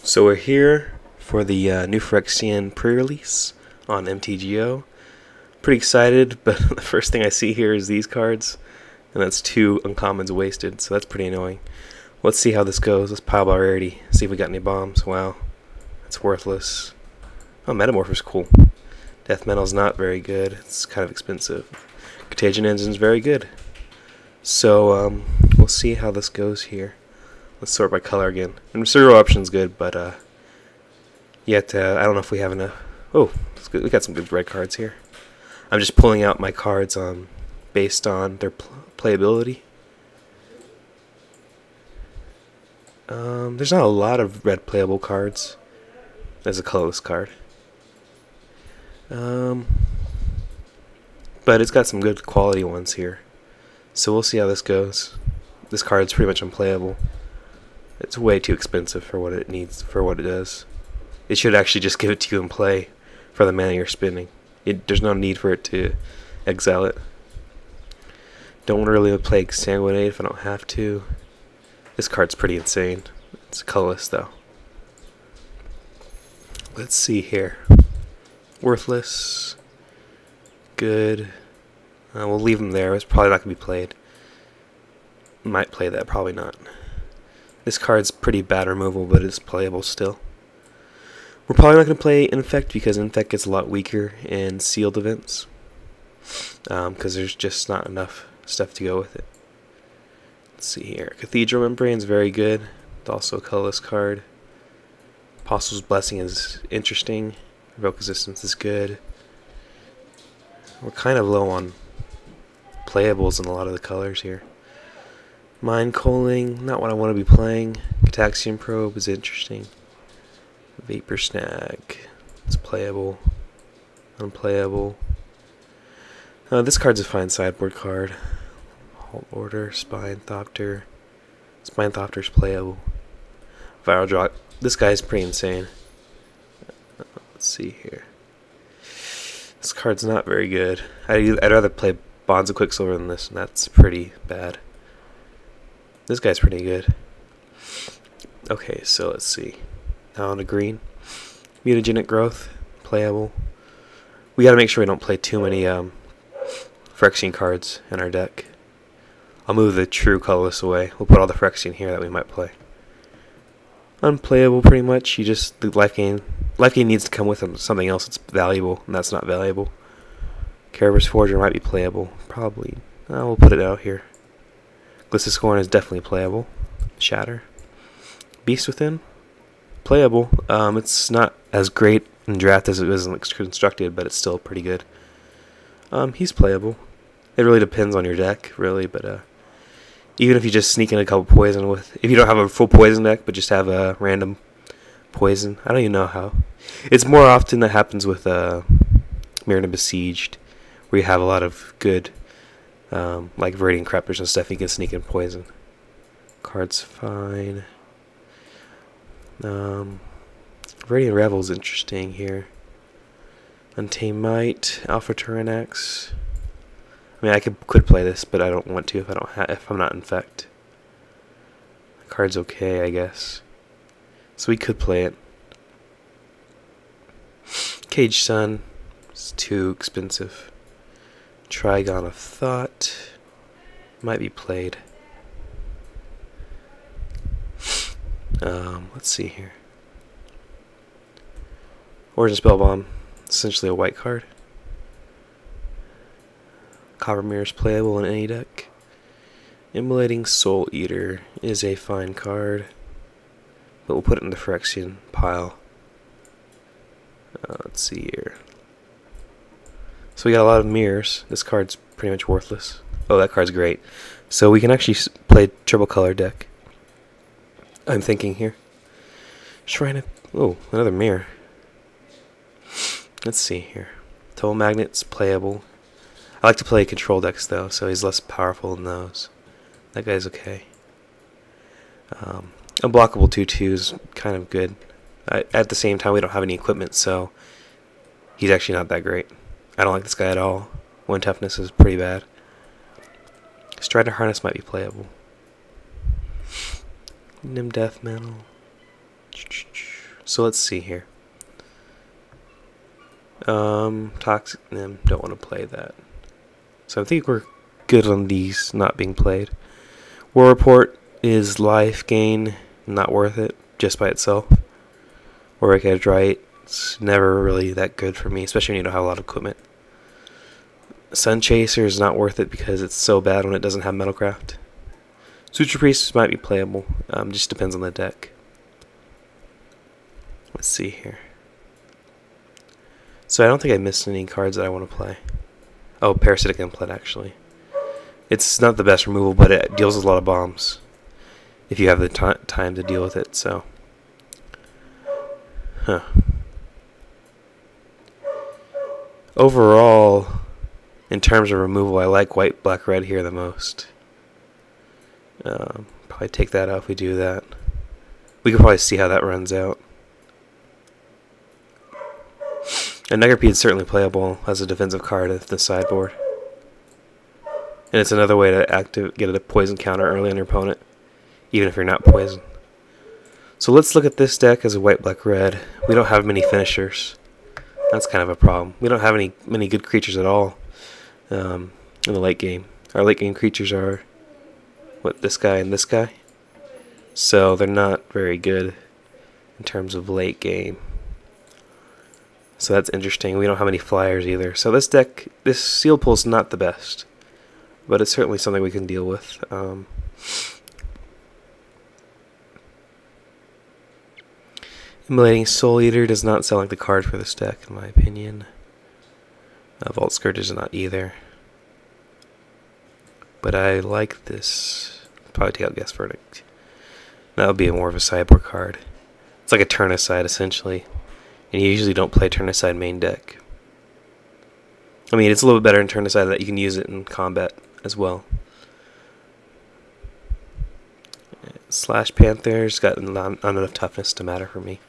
So we're here for the new Phyrexian pre-release on MTGO. Pretty excited, but the first thing I see here is these cards, and that's two uncommons wasted, so that's pretty annoying. Let's see how this goes. Let's pile by rarity, see if we got any bombs. Wow, that's worthless. Oh, Metamorph is cool. Death Metal's not very good. It's kind of expensive. Contagion Engine's very good. So we'll see how this goes here. Let's sort by color again. And serial option's good, but yet I don't know if we have enough. Oh, it's good. We got some good red cards here. I'm just pulling out my cards based on their playability. There's not a lot of red playable cards. There's a colorless card. But it's got some good quality ones here. So we'll see how this goes. This card's pretty much unplayable. It's way too expensive for what it needs, for what it does. It should actually just give it to you in play for the mana you're spending. There's no need for it to exile it. Don't really play Sanguinate if I don't have to. This card's pretty insane. It's colorless though. Let's see here. Worthless. Good. We'll leave them there. It's probably not going to be played. Might play that, probably not. This card's pretty bad removal, but it's playable still. We're probably not going to play Infect because Infect gets a lot weaker in sealed events. Because there's just not enough stuff to go with it. Let's see here. Cathedral Membrane's very good. It's also a colorless card. Apostle's Blessing is interesting. Revoke Resistance is good. We're kind of low on playables in a lot of the colors here. Mind Culling, not what I want to be playing. Cataxian Probe is interesting. Vapor Snag, it's playable. Unplayable. This card's a fine sideboard card. Halt Order, Spine Thopter. Spine Thopter's playable. Viral Drop. This guy's pretty insane. Let's see here. This card's not very good. I'd rather play Bonds of Quicksilver than this, and that's pretty bad. This guy's pretty good. Okay, so let's see. Now on to green. Mutagenic Growth, playable. We gotta make sure we don't play too many Phyrexian cards in our deck. I'll move the true colorless away. We'll put all the Phyrexian here that we might play. Unplayable pretty much. The life gain needs to come with something else that's valuable, and that's not valuable. Carapace Forger might be playable. Probably. We'll put it out here. Glyciscorn is definitely playable. Shatter. Beast Within, playable. It's not as great in draft as it was in constructed, but it's still pretty good. He's playable. It really depends on your deck, really, but even if you just sneak in a couple poison if you don't have a full poison deck, but just have a random poison, I don't even know how. It's more often that happens with Mirrodin Besieged, where you have a lot of good like Viridian Creepers and stuff. You can sneak in poison. Card's fine. Viridian Revel's interesting here. Untamed Might, Alpha Tyrannax. I mean, I could play this, but I don't want to if I'm not Infect. The card's okay, I guess. So we could play it. Cage Sun is too expensive. Trigon of Thought might be played. Let's see here. Origin Spellbomb, essentially a white card. Copper Mirror's playable in any deck. Immolating Soul Eater is a fine card, but we'll put it in the Phyrexian pile. Let's see here. So we got a lot of mirrors. This card's pretty much worthless. Oh, that card's great. So we can actually play triple color deck. I'm thinking here. Shrine of... Oh, another mirror. Let's see here. Total Magnet's playable. I like to play control decks though, so he's less powerful than those. That guy's okay. Unblockable 2/2 is kind of good. At the same time, we don't have any equipment, so he's actually not that great. I don't like this guy at all. One toughness is pretty bad. Strider Harness might be playable. Nim Death Mantle. So let's see here. Toxic Nim, don't want to play that. So I think we're good on these not being played. War Report is life gain, not worth it, just by itself. Auric Edge Right, it's never really that good for me, especially when you don't have a lot of equipment. Sun Chaser is not worth it because it's so bad when it doesn't have Metalcraft. Suture Priest might be playable, just depends on the deck. Let's see here. So I don't think I missed any cards that I want to play. Oh, Parasitic Implant, actually. It's not the best removal, but it deals with a lot of bombs if you have the time to deal with it, so. Huh. Overall, in terms of removal, I like white, black, red here the most. Probably take that out if we do that. We can probably see how that runs out. And Negerpede is certainly playable as a defensive card at the sideboard. And it's another way to get a poison counter early on your opponent, even if you're not poisoned. So let's look at this deck as a white, black, red. We don't have many finishers. That's kind of a problem. We don't have many good creatures at all in the late game. Our late game creatures are, what, this guy and this guy? So they're not very good in terms of late game. So that's interesting. We don't have any flyers either. So this deck, this Seal Pool is not the best, but it's certainly something we can deal with. Immolating Soul Eater does not sound like the card for this deck, in my opinion. Vault Scourge is not either. But I like this. Probably take out Guess Verdict. That would be more of a sideboard card. It's like a turn-aside, essentially. And you usually don't play turn-aside main deck. I mean, it's a little bit better in turn-aside that you can use it in combat as well. Slash Panther's got not enough toughness to matter for me.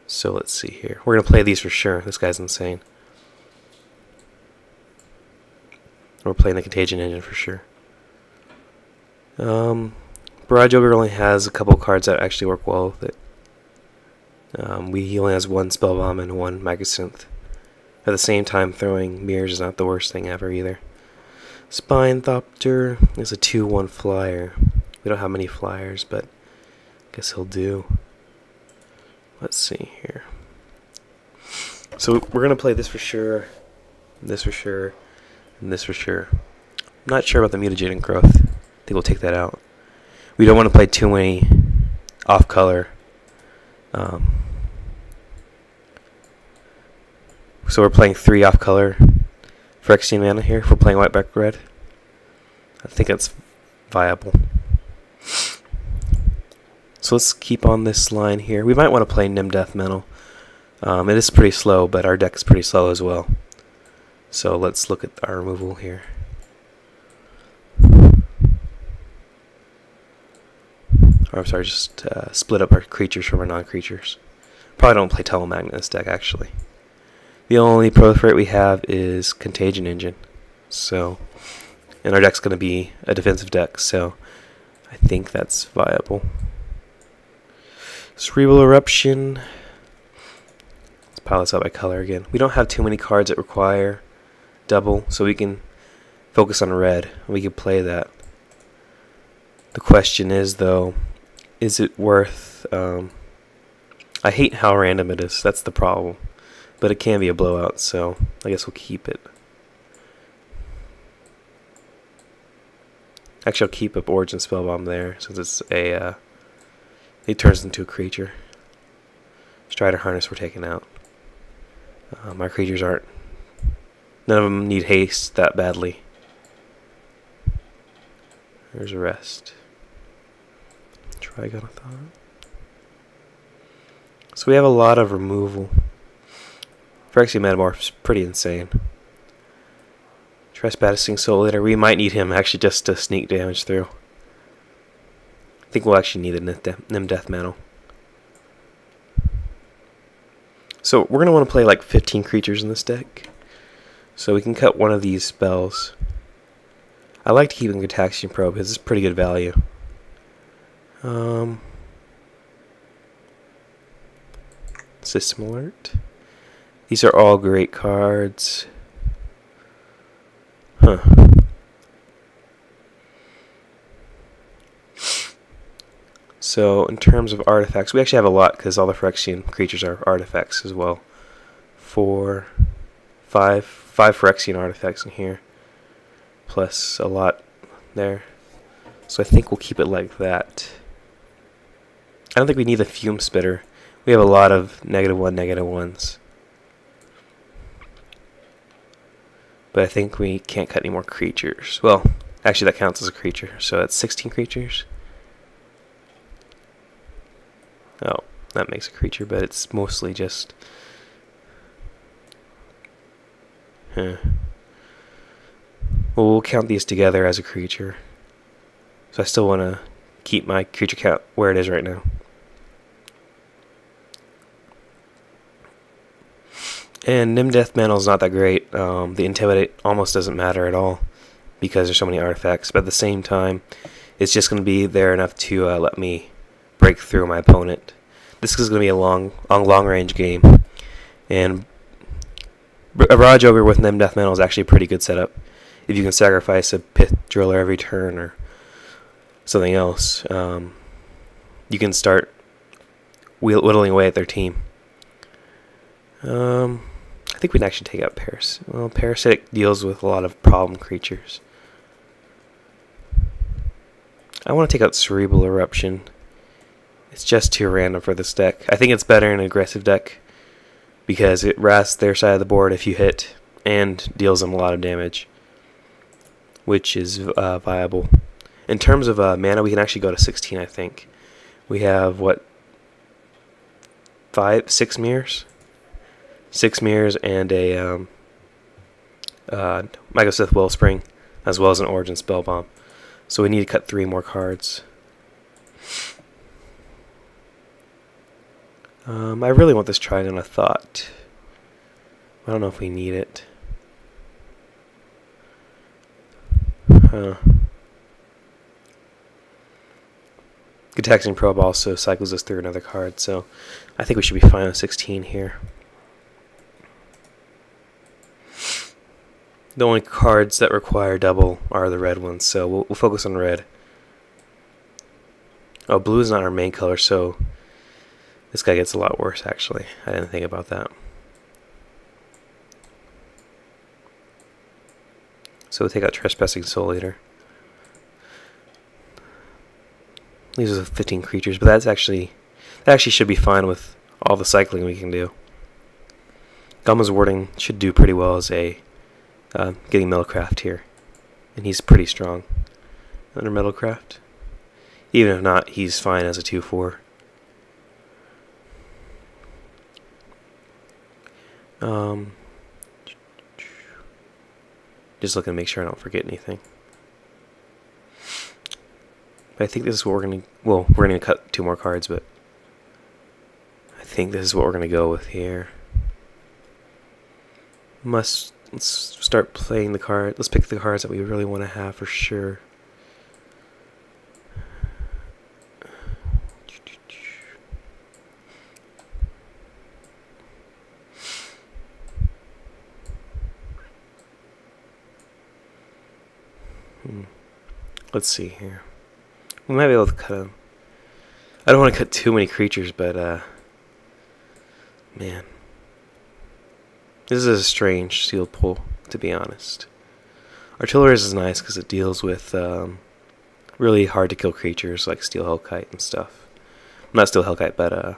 So let's see here. We're going to play these for sure. This guy's insane. We're playing the Contagion Engine for sure. Barrage Ogre only has a couple cards that actually work well with it. He only has one Spell Bomb and one Magosynth. At the same time, throwing Mirrors is not the worst thing ever either. Spinethopter is a 2/1 flyer. We don't have many flyers, but I guess he'll do. Let's see here. So we're going to play this for sure, this for sure, and this for sure. I'm not sure about the Mutagen Growth. I think we'll take that out. We don't want to play too many off-color. So we're playing 3 off-color Phyrexia mana here. If we're playing white, black, red, I think that's viable. So let's keep on this line here. We might want to play Nim Death Metal. It is pretty slow, but our deck is pretty slow as well. So let's look at our removal here. Or I'm sorry, just split up our creatures from our non-creatures. Probably don't play Telemagnet in this deck, actually. The only proliferate we have is Contagion Engine. So, and our deck's going to be a defensive deck, so I think that's viable. Cerebral Eruption. Let's pile this out by color again. We don't have too many cards that require double, so we can focus on red. We can play that. The question is, though, is it worth... I hate how random it is. That's the problem. But it can be a blowout, so I guess we'll keep it. Actually, I'll keep up Origin Spellbomb there, since it's a... it turns into a creature. Strider Harness we're taking out. My creatures aren't... none of them need haste that badly. There's a rest. Trigon of Thought. So we have a lot of removal. Phyrexia Metamorph is pretty insane. Trespassing Soul Eater. We might need him actually just to sneak damage through. I think we'll actually need a Nim Death Mantle. So we're going to want to play like 15 creatures in this deck. So we can cut one of these spells. I like to keep in Gataxian Probe because it's pretty good value. System alert. These are all great cards. Huh. So, in terms of artifacts, we actually have a lot because all the Phyrexian creatures are artifacts as well. 4, 5 Phyrexian artifacts in here, plus a lot there. So I think we'll keep it like that. I don't think we need the Fume Spitter. We have a lot of -1, -1s. But I think we can't cut any more creatures. Well, actually that counts as a creature, so that's 16 creatures. Oh, that makes a creature, but it's mostly just... Well, we'll count these together as a creature. So I still want to keep my creature count where it is right now. And Nim Death Mantle is not that great. The Intimidate almost doesn't matter at all because there's so many artifacts. But at the same time, it's just going to be there enough to let me break through my opponent. This is going to be a long range game, and a Raj Ogre with Nim Death Mantle is actually a pretty good setup. If you can sacrifice a Pith Driller every turn or something else, you can start whittling away at their team. I think we can actually take out Well, Parasitic deals with a lot of problem creatures. I want to take out Cerebral Eruption. It's just too random for this deck. I think it's better in an aggressive deck because it wraths their side of the board if you hit and deals them a lot of damage, which is viable. In terms of mana, we can actually go to 16, I think. We have, what, 6 mirrors? 6 mirrors and a Magosith Wellspring, as well as an Origin Spellbomb. So we need to cut 3 more cards. I really want this Trigon of Thought. I don't know if we need it. Good Taxing Probe also cycles us through another card, so I think we should be fine with 16 here. The only cards that require double are the red ones, so we'll focus on red. Oh, blue is not our main color, so this guy gets a lot worse, actually. I didn't think about that. So we'll take out Trespassing Soul Eater. Leaves us with 15 creatures, but that actually should be fine with all the cycling we can do. Gama's Warding should do pretty well as a getting Metalcraft here, and he's pretty strong under Metalcraft. Even if not, he's fine as a 2/4. Just looking to make sure I don't forget anything. But I think this is what we're gonna. Well, we're gonna cut 2 more cards, but I think this is what we're gonna go with here. Let's start playing the card. Let's pick the cards that we really want to have for sure. Let's see here. We might be able to cut them. I don't want to cut too many creatures, but man. This is a strange sealed pull, to be honest. Artilleries is nice because it deals with really hard to kill creatures like Steel Hellkite and stuff. Not Steel Hellkite, but a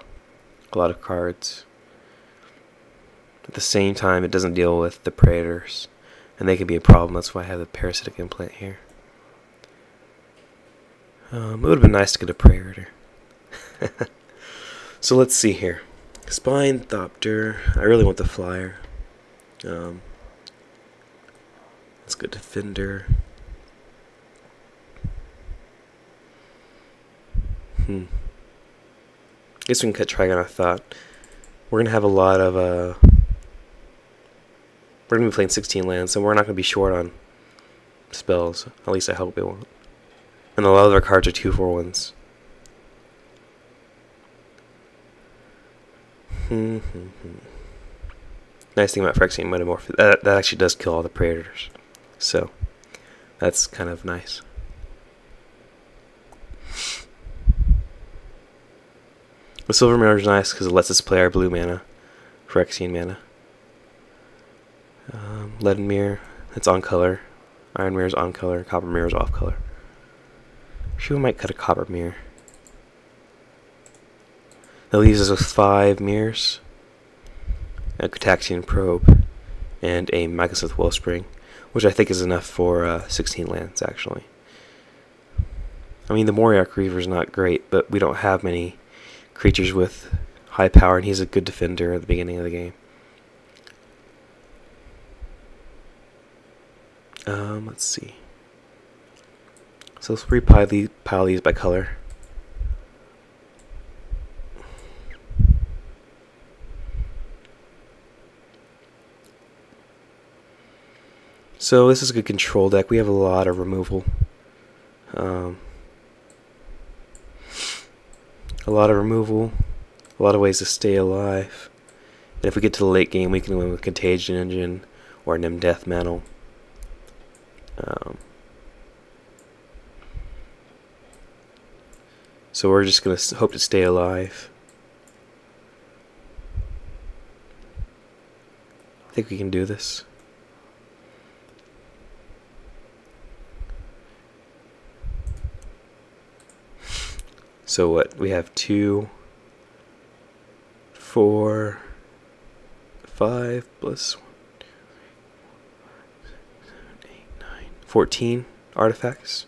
lot of cards. At the same time, it doesn't deal with the Predators, and they can be a problem. That's why I have the Parasitic Implant here. It would have been nice to get a Predator. So let's see here. Spine Thopter. I really want the Flyer. Let's go Defender. Guess we can cut Trigon of Thought. We're gonna have a lot of we're gonna be playing 16 lands, so we're not gonna be short on spells. At least I hope it won't. And a lot of our cards are 2/4 ones. Nice thing about Phyrexia Metamorph, that actually does kill all the predators. So, that's kind of nice. The Silver Mirror is nice because it lets us play our blue mana, Phyrexian mana. Leaden Mirror, it's on color. Iron Mirror is on color. Copper Mirror is off color. Sure, we might cut a Copper Mirror. That leaves us with 5 mirrors, a Cataxian Probe, and a Magnesith Wellspring, which I think is enough for 16 lands, actually. I mean, the Moriark Reaver is not great, but we don't have many creatures with high power, and he's a good defender at the beginning of the game. Let's see. So let's repile these by color. So this is a good control deck. We have a lot of removal. A lot of ways to stay alive. And if we get to the late game, we can win with Contagion Engine or Nim Death Mantle. So we're just going to hope to stay alive. I think we can do this. So what? We have 2, 4, 5 plus 1, 7, 8, 9, 14 artifacts.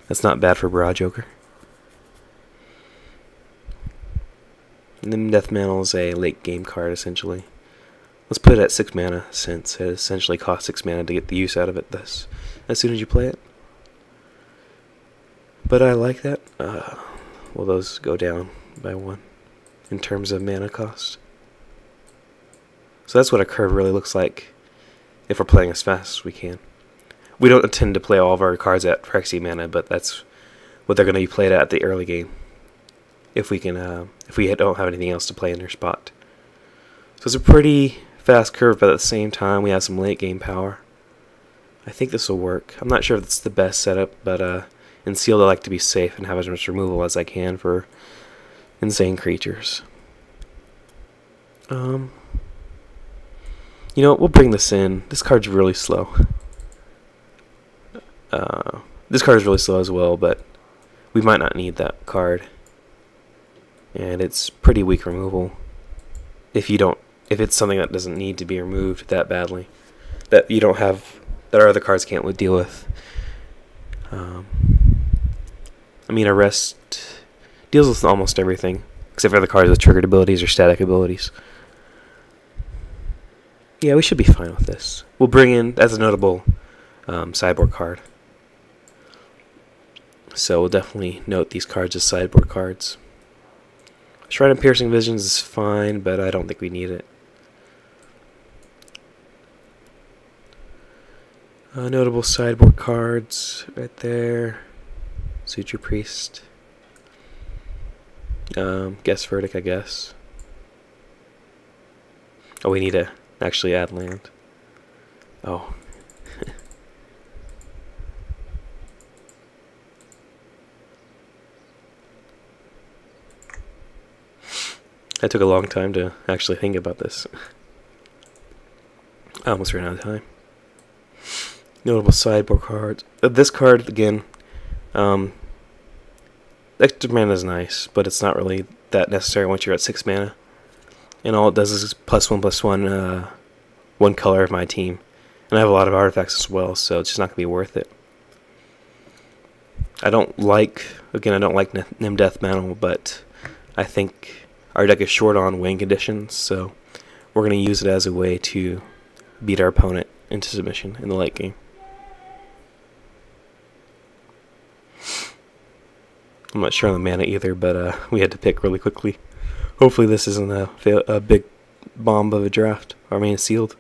That's not bad for Bra Joker. And then Death Mantle is a late game card, essentially. Let's put it at 6 mana, since it essentially costs 6 mana to get the use out of it as soon as you play it. But I like that. Well, those go down by 1 in terms of mana cost. So that's what a curve really looks like if we're playing as fast as we can. We don't intend to play all of our cards at Phyrexia mana, but that's what they're going to be played at the early game. If we can, if we don't have anything else to play in their spot. So it's a pretty fast curve, but at the same time we have some late game power. I think this will work. I'm not sure if it's the best setup, but in Sealed I like to be safe and have as much removal as I can for insane creatures. You know what, we'll bring this in. This card's really slow. This card is really slow as well, but we might not need that card. And it's pretty weak removal if it's something that doesn't need to be removed that badly, that you don't have, that our other cards can't deal with. I mean, Arrest deals with almost everything except for the cards with triggered abilities or static abilities. Yeah, we should be fine with this. We'll bring in, as a notable sideboard card. So we'll definitely note these cards as sideboard cards. Shrine of Piercing Visions is fine, but I don't think we need it. Notable sideboard cards right there. Suture Priest. Guess Verdict, I guess. Oh, we need to actually add land. Oh. That took a long time to actually think about this. I almost ran out of time. Notable sideboard cards. This card, again, extra mana is nice, but it's not really that necessary once you're at 6 mana. And all it does is +1/+1, one color of my team. And I have a lot of artifacts as well, so it's just not going to be worth it. I don't like Nim Death Mantle, but I think our deck is short on win conditions, so we're going to use it as a way to beat our opponent into submission in the late game. I'm not sure on the mana either, but we had to pick really quickly. Hopefully this isn't a big bomb of a draft. I mean, Sealed.